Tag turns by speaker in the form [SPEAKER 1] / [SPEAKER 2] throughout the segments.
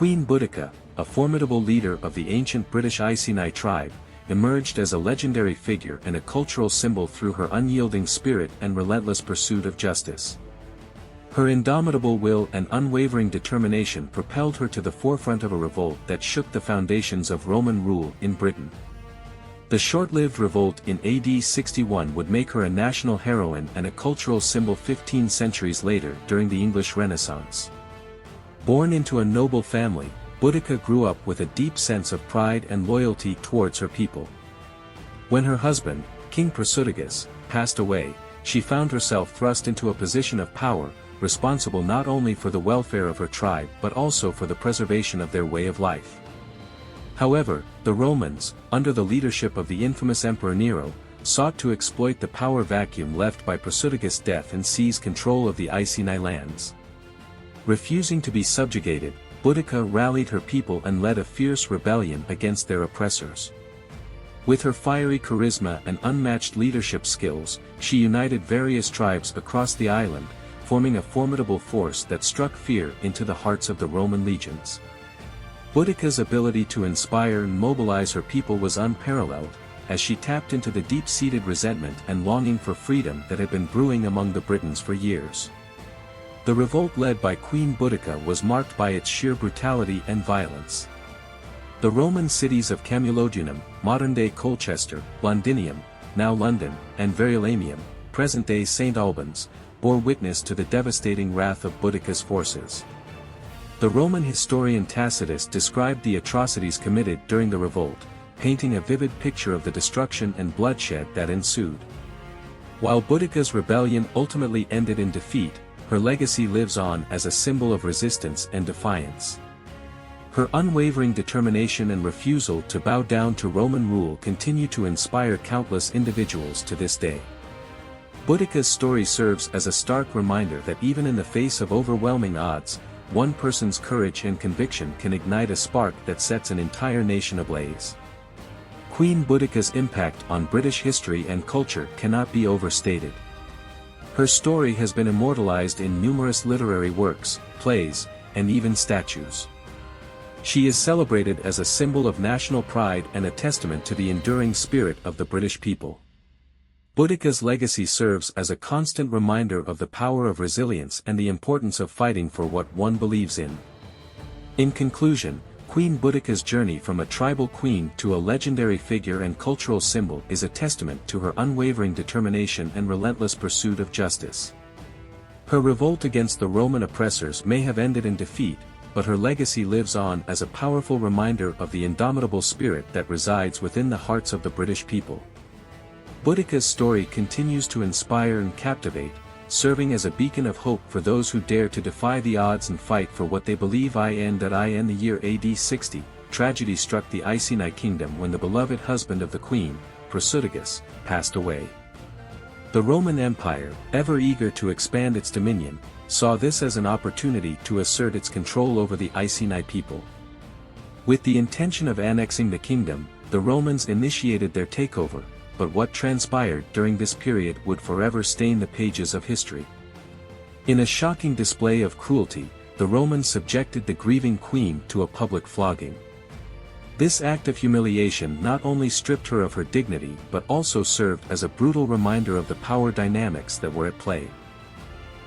[SPEAKER 1] Queen Boudica, a formidable leader of the ancient British Iceni tribe, emerged as a legendary figure and a cultural symbol through her unyielding spirit and relentless pursuit of justice. Her indomitable will and unwavering determination propelled her to the forefront of a revolt that shook the foundations of Roman rule in Britain. The short-lived revolt in AD 61 would make her a national heroine and a cultural symbol 15 centuries later during the English Renaissance. Born into a noble family, Boudica grew up with a deep sense of pride and loyalty towards her people. When her husband, King Prasutagus, passed away, she found herself thrust into a position of power, responsible not only for the welfare of her tribe but also for the preservation of their way of life. However, the Romans, under the leadership of the infamous Emperor Nero, sought to exploit the power vacuum left by Prasutagus' death and seize control of the Iceni lands. Refusing to be subjugated, Boudica rallied her people and led a fierce rebellion against their oppressors. With her fiery charisma and unmatched leadership skills, she united various tribes across the island, forming a formidable force that struck fear into the hearts of the Roman legions. Boudica's ability to inspire and mobilize her people was unparalleled, as she tapped into the deep-seated resentment and longing for freedom that had been brewing among the Britons for years. The revolt led by Queen Boudica was marked by its sheer brutality and violence. The Roman cities of Camulodunum, modern-day Colchester, Londinium, now London, and Verulamium, present-day St. Albans, bore witness to the devastating wrath of Boudica's forces. The Roman historian Tacitus described the atrocities committed during the revolt, painting a vivid picture of the destruction and bloodshed that ensued. While Boudica's rebellion ultimately ended in defeat, her legacy lives on as a symbol of resistance and defiance. Her unwavering determination and refusal to bow down to Roman rule continue to inspire countless individuals to this day. Boudica's story serves as a stark reminder that even in the face of overwhelming odds, one person's courage and conviction can ignite a spark that sets an entire nation ablaze. Queen Boudica's impact on British history and culture cannot be overstated. Her story has been immortalized in numerous literary works, plays, and even statues. She is celebrated as a symbol of national pride and a testament to the enduring spirit of the British people. Boudica's legacy serves as a constant reminder of the power of resilience and the importance of fighting for what one believes in. In conclusion, Queen Boudica's journey from a tribal queen to a legendary figure and cultural symbol is a testament to her unwavering determination and relentless pursuit of justice. Her revolt against the Roman oppressors may have ended in defeat, but her legacy lives on as a powerful reminder of the indomitable spirit that resides within the hearts of the British people. Boudica's story continues to inspire and captivate, serving as a beacon of hope for those who dare to defy the odds and fight for what they believe in. The year AD 60, tragedy struck the Iceni kingdom when the beloved husband of the queen, Prasutagus, passed away. The Roman Empire, ever eager to expand its dominion, saw this as an opportunity to assert its control over the Iceni people. With the intention of annexing the kingdom, the Romans initiated their takeover, but what transpired during this period would forever stain the pages of history. In a shocking display of cruelty, the Romans subjected the grieving queen to a public flogging. This act of humiliation not only stripped her of her dignity but also served as a brutal reminder of the power dynamics that were at play.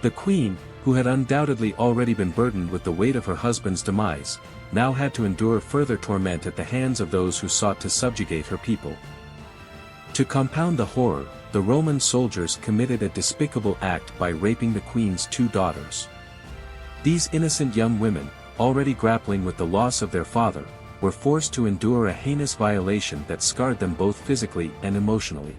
[SPEAKER 1] The queen, who had undoubtedly already been burdened with the weight of her husband's demise, now had to endure further torment at the hands of those who sought to subjugate her people. To compound the horror, the Roman soldiers committed a despicable act by raping the queen's two daughters. These innocent young women, already grappling with the loss of their father, were forced to endure a heinous violation that scarred them both physically and emotionally.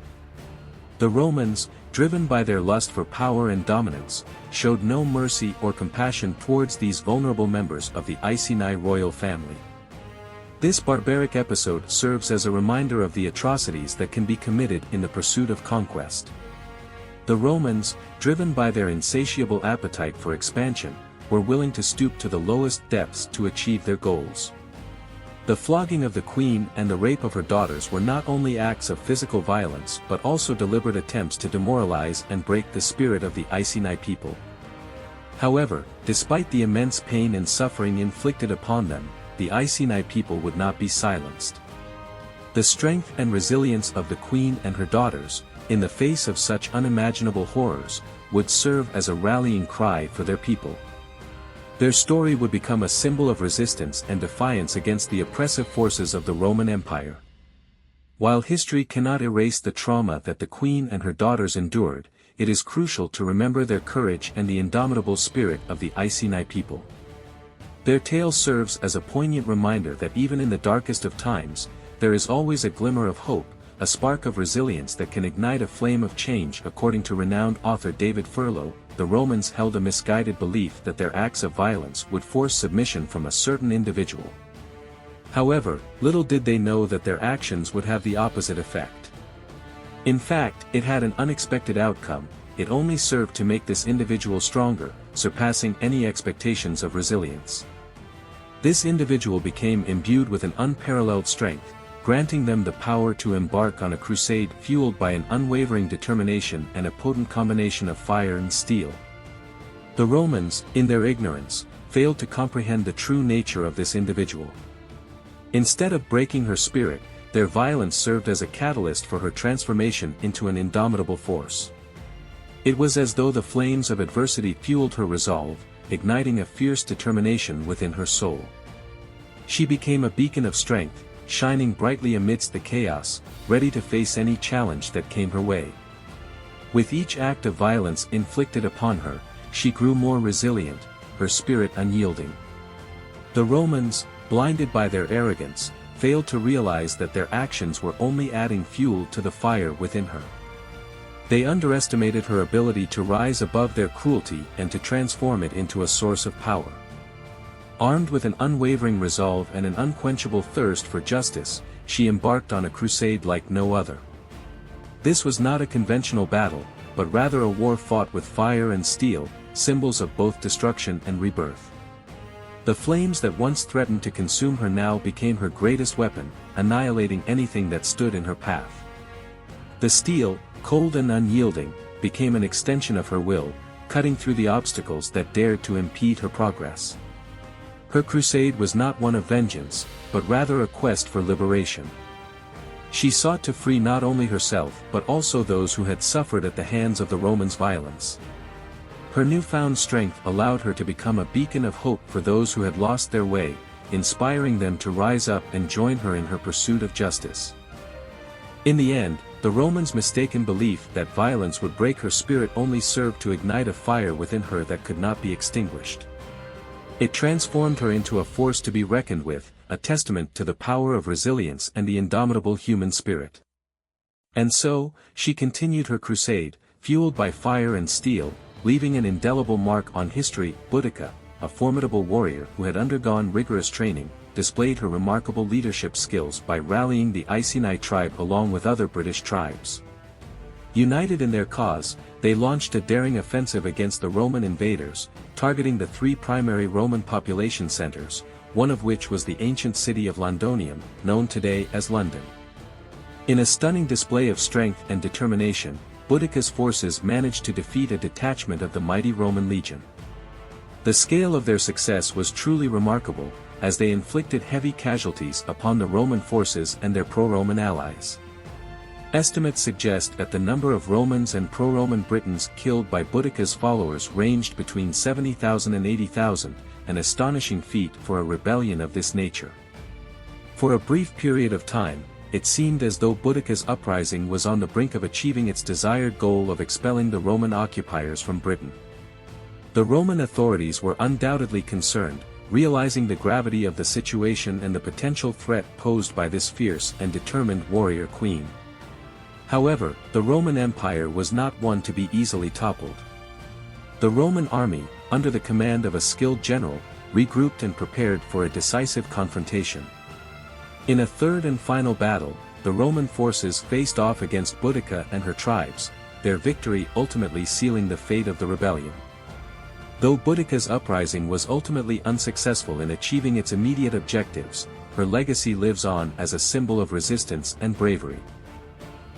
[SPEAKER 1] The Romans, driven by their lust for power and dominance, showed no mercy or compassion towards these vulnerable members of the Iceni royal family. This barbaric episode serves as a reminder of the atrocities that can be committed in the pursuit of conquest. The Romans, driven by their insatiable appetite for expansion, were willing to stoop to the lowest depths to achieve their goals. The flogging of the queen and the rape of her daughters were not only acts of physical violence but also deliberate attempts to demoralize and break the spirit of the Iceni people. However, despite the immense pain and suffering inflicted upon them, the Iceni people would not be silenced. The strength and resilience of the queen and her daughters, in the face of such unimaginable horrors, would serve as a rallying cry for their people. Their story would become a symbol of resistance and defiance against the oppressive forces of the Roman Empire. While history cannot erase the trauma that the queen and her daughters endured, it is crucial to remember their courage and the indomitable spirit of the Iceni people. Their tale serves as a poignant reminder that even in the darkest of times, there is always a glimmer of hope, a spark of resilience that can ignite a flame of change. According to renowned author David Furlow, the Romans held a misguided belief that their acts of violence would force submission from a certain individual. However, little did they know that their actions would have the opposite effect. In fact, it had an unexpected outcome. It only served to make this individual stronger, surpassing any expectations of resilience. This individual became imbued with an unparalleled strength, granting them the power to embark on a crusade fueled by an unwavering determination and a potent combination of fire and steel. The Romans, in their ignorance, failed to comprehend the true nature of this individual. Instead of breaking her spirit, their violence served as a catalyst for her transformation into an indomitable force. It was as though the flames of adversity fueled her resolve, igniting a fierce determination within her soul. She became a beacon of strength, shining brightly amidst the chaos, ready to face any challenge that came her way. With each act of violence inflicted upon her, she grew more resilient, her spirit unyielding. The Romans, blinded by their arrogance, failed to realize that their actions were only adding fuel to the fire within her. They underestimated her ability to rise above their cruelty and to transform it into a source of power. Armed with an unwavering resolve and an unquenchable thirst for justice, she embarked on a crusade like no other. This was not a conventional battle, but rather a war fought with fire and steel, symbols of both destruction and rebirth. The flames that once threatened to consume her now became her greatest weapon, annihilating anything that stood in her path. The steel, cold and unyielding, became an extension of her will, cutting through the obstacles that dared to impede her progress. Her crusade was not one of vengeance, but rather a quest for liberation. She sought to free not only herself but also those who had suffered at the hands of the Romans' violence. Her newfound strength allowed her to become a beacon of hope for those who had lost their way, inspiring them to rise up and join her in her pursuit of justice. In the end, the Romans' mistaken belief that violence would break her spirit only served to ignite a fire within her that could not be extinguished. It transformed her into a force to be reckoned with, a testament to the power of resilience and the indomitable human spirit. And so, she continued her crusade, fueled by fire and steel, leaving an indelible mark on history. Boudica, a formidable warrior who had undergone rigorous training, displayed her remarkable leadership skills by rallying the Iceni tribe along with other British tribes. United in their cause, they launched a daring offensive against the Roman invaders, targeting the three primary Roman population centers, one of which was the ancient city of Londonium, known today as London. In a stunning display of strength and determination, Boudica's forces managed to defeat a detachment of the mighty Roman legion. The scale of their success was truly remarkable, as they inflicted heavy casualties upon the Roman forces and their pro-Roman allies. Estimates suggest that the number of Romans and pro-Roman Britons killed by Boudica's followers ranged between 70,000 and 80,000, an astonishing feat for a rebellion of this nature. For a brief period of time, it seemed as though Boudica's uprising was on the brink of achieving its desired goal of expelling the Roman occupiers from Britain. The Roman authorities were undoubtedly concerned, realizing the gravity of the situation and the potential threat posed by this fierce and determined warrior queen. However, the Roman Empire was not one to be easily toppled. The Roman army, under the command of a skilled general, regrouped and prepared for a decisive confrontation. In a third and final battle, the Roman forces faced off against Boudica and her tribes, their victory ultimately sealing the fate of the rebellion. Though Boudica's uprising was ultimately unsuccessful in achieving its immediate objectives, her legacy lives on as a symbol of resistance and bravery.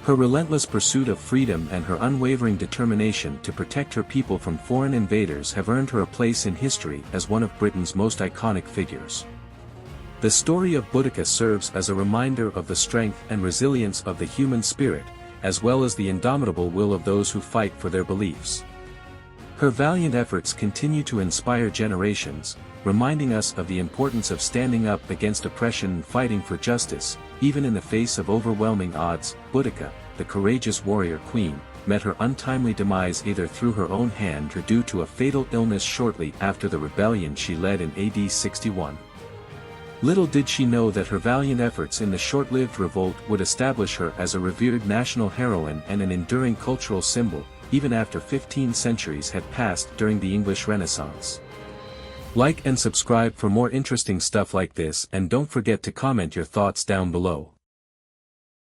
[SPEAKER 1] Her relentless pursuit of freedom and her unwavering determination to protect her people from foreign invaders have earned her a place in history as one of Britain's most iconic figures. The story of Boudica serves as a reminder of the strength and resilience of the human spirit, as well as the indomitable will of those who fight for their beliefs. Her valiant efforts continue to inspire generations, reminding us of the importance of standing up against oppression and fighting for justice, even in the face of overwhelming odds. Boudica, the courageous warrior queen, met her untimely demise either through her own hand or due to a fatal illness shortly after the rebellion she led in AD 61. Little did she know that her valiant efforts in the short-lived revolt would establish her as a revered national heroine and an enduring cultural symbol, even after 15 centuries had passed during the English Renaissance. Like and subscribe for more interesting stuff like this, and don't forget to comment your thoughts down below.